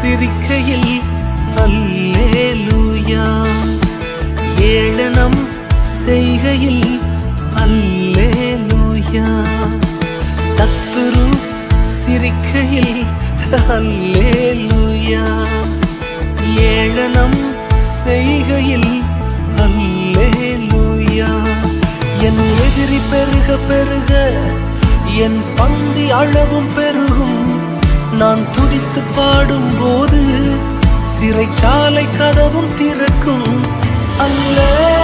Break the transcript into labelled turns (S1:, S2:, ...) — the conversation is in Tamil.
S1: சிரிக்கையில் அல்லேலூயா, ஏளனம் செய்கையில் அல்லேலூயா, சத்துரு சிரிக்கையில் அல்லேலூயா, ஏளனம் செய்கையில் அல்லேலூயா. என் எதிரி பெருக பெருக என் பந்தி அளவும் பெருகும். நான் துதித்து பாடும் போது சிறைச்சாலை கதவும் திறக்கும். அல்லேலூயா.